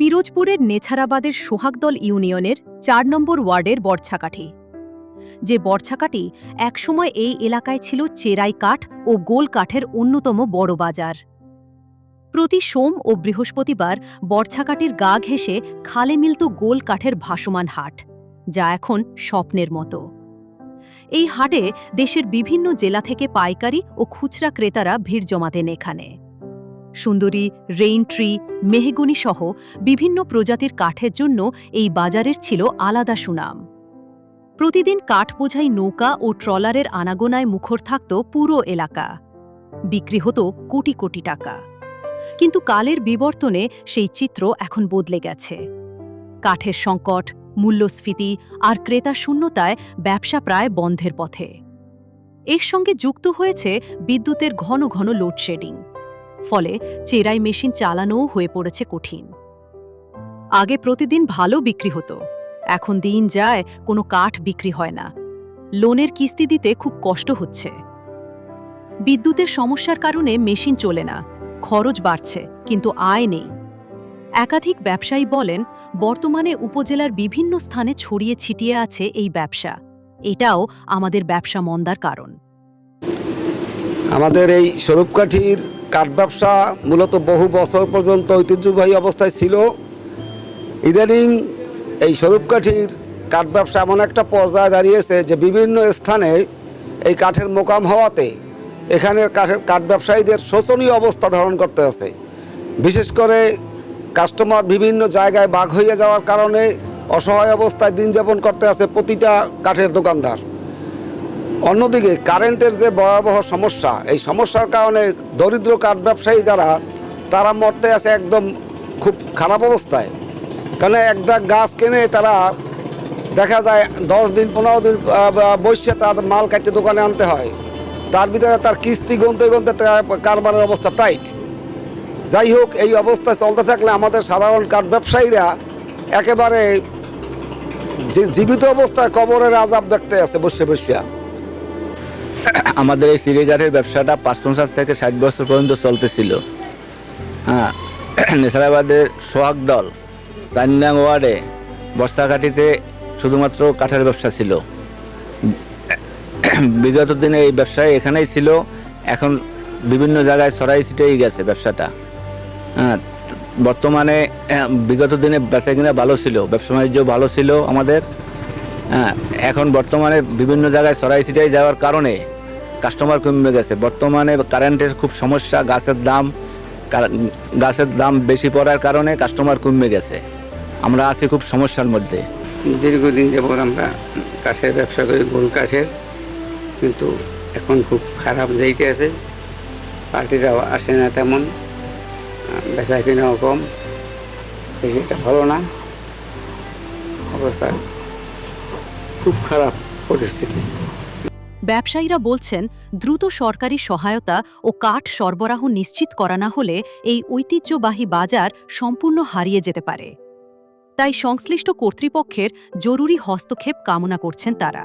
পিরোজপুরের নেছারাবাদের সোহাগদল ইউনিয়নের ৪ নম্বর ওয়ার্ডের বর্ছাকাঠি। যে বর্ছাকাঠি একসময় এই এলাকায় ছিল চেরাই কাঠ ও গোল কাঠের অন্যতম বড় বাজার। প্রতি সোম ও বৃহস্পতিবার বর্ছাকাঠির গা ঘেঁষে খালে মিলত গোল কাঠের ভাসমান হাট, যা এখন স্বপ্নের মতো। এই হাটে দেশের বিভিন্ন জেলা থেকে পাইকারি ও খুচরা ক্রেতারা ভিড় জমাতেন এখানে। সুন্দরী, রেইন ট্রি, মেহগনি সহ বিভিন্ন প্রজাতির কাঠের জন্য এই বাজারের ছিল আলাদা সুনাম। প্রতিদিন কাঠ বোঝাই নৌকা ও ট্রলারের আনাগোনায় মুখর থাকত পুরো এলাকা। বিক্রি হতো কোটি কোটি টাকা। কিন্তু কালের বিবর্তনে সেই চিত্র এখন বদলে গেছে। কাঠের সংকট, মূল্যস্ফীতি আর ক্রেতা শূন্যতায় ব্যবসা প্রায় বন্ধের পথে। এর সঙ্গে যুক্ত হয়েছে বিদ্যুতের ঘন ঘন লোডশেডিং। ফলে চেরাই মেশিন চালানোও হয়ে পড়েছে কঠিন। আগে প্রতিদিন ভালো বিক্রি হতো, এখন দিন যায় কোনো কাঠ বিক্রি হয় না। লোনের কিস্তি দিতে খুব কষ্ট হচ্ছে। বিদ্যুতের সমস্যার কারণে মেশিন চলে না, খরচ বাড়ছে, কিন্তু আয় নেই। একাধিক ব্যবসায়ী বলেন, বর্তমানে উপজেলার বিভিন্ন স্থানে ছড়িয়ে ছিটিয়ে আছে এই ব্যবসা। এটাও আমাদের ব্যবসা মন্দার কারণ। আমাদের এই স্বরূপকাঠির কাঠ ব্যবসা মূলত বহু বছর পর্যন্ত ঐতিহ্যবাহী অবস্থায় ছিল। ইদানিং এই স্বরূপকাঠির কাঠ ব্যবসা এমন একটা পর্যায়ে দাঁড়িয়েছে যে বিভিন্ন স্থানে এই কাঠের মোকাম হওয়াতে এখানের কাঠ ব্যবসায়ীদের শোচনীয় অবস্থা ধারণ করতে আছে। বিশেষ করে কাস্টমার বিভিন্ন জায়গায় বাঘ হয়ে যাওয়ার কারণে অসহায় অবস্থায় দিন যাপন করতে আছে প্রতিটা কাঠের দোকানদার। অন্যদিকে কারেন্টের যে ভয়াবহ সমস্যা, এই সমস্যার কারণে দরিদ্র কাঠ ব্যবসায়ী যারা, তারা মরতে আছে একদম খুব খারাপ অবস্থায়। কারণ একটা গাছ কিনে তারা দেখা যায় 10 দিন 15 দিন বসে তার মাল কাটতে দোকানে আনতে হয়। তার ভিতরে তার কিস্তি গুনতে গুনতে কারবারের অবস্থা টাইট। যাই হোক, এই অবস্থায় চলতে থাকলে আমাদের সাধারণ কাঠ ব্যবসায়ীরা একেবারে জীবিত অবস্থায় কবরের আযাব দেখতে আছে বসে বসে। আমাদের এই চিড়িঘাটের ব্যবসাটা 55 থেকে 60 বছর পর্যন্ত চলতেছিল। হ্যাঁ, নেছারাবাদের সোহাগদল 4 নং ওয়ার্ডে বর্ষাকাঠিতে শুধুমাত্র কাঠের ব্যবসা ছিল। বিগত দিনে এই ব্যবসায় এখানেই ছিল, এখন বিভিন্ন জায়গায় ছড়াই ছিটেই গেছে ব্যবসাটা। হ্যাঁ, বর্তমানে বিগত দিনে বেচা কিনা ভালো ছিল, ব্যবসা বাণিজ্য ভালো ছিল আমাদের। হ্যাঁ, এখন বর্তমানে বিভিন্ন জায়গায় ছড়াই ছিটাই যাওয়ার কারণে কাস্টমার কমে গেছে। বর্তমানে কারেন্টের খুব সমস্যা, গাছের দাম বেশি পড়ার কারণে কাস্টমার কমে গেছে। আমরা আছি খুব সমস্যার মধ্যে। দীর্ঘদিন যাবৎ আমরা কাঠের ব্যবসা করি, গোল কাঠের, কিন্তু এখন খুব খারাপ যাইতে আছে। পার্টিরাও আসে না তেমন, বেচা কিনাও কম, বেশি একটা ভালো না অবস্থা, খুব খারাপ পরিস্থিতি। ব্যবসায়ীরা বলছেন, দ্রুত সরকারি সহায়তা ও কাঠ সরবরাহ নিশ্চিত করা না হলে এই ঐতিহ্যবাহী বাজার সম্পূর্ণ হারিয়ে যেতে পারে। তাই সংশ্লিষ্ট কর্তৃপক্ষের জরুরি হস্তক্ষেপ কামনা করছেন তারা।